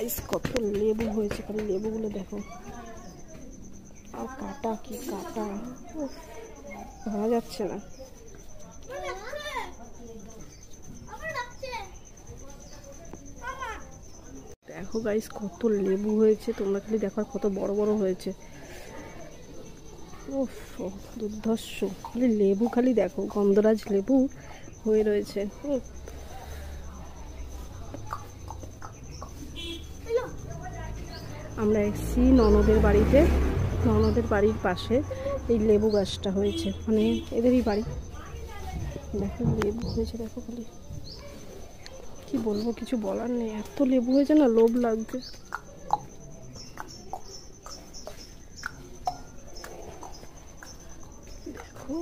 Guys কত লেবু হয়েছে, খালি লেবুগুলো দেখো, আর কাটা কি কাটা, ধরা যাচ্ছে না। দেখো গাইস কত লেবু হয়েছে, তোমরা খালি দেখো কত বড় বড় হয়েছে। উফ, দুর্ধর্ষ, খালি লেবু, খালি দেখো গন্ধরাজ লেবু হয়ে রয়েছে। আমরা এসেছি ননদের বাড়িতে, ননদের বাড়ির পাশে এই লেবু গাছটা হয়েছে, মানে এদেরই বাড়ি। দেখো লেবু হয়েছে, দেখো খালি কি বলবো, কিছু বলার নেই, এত লেবু হয়েছে না, লোভ লাগছে। দেখো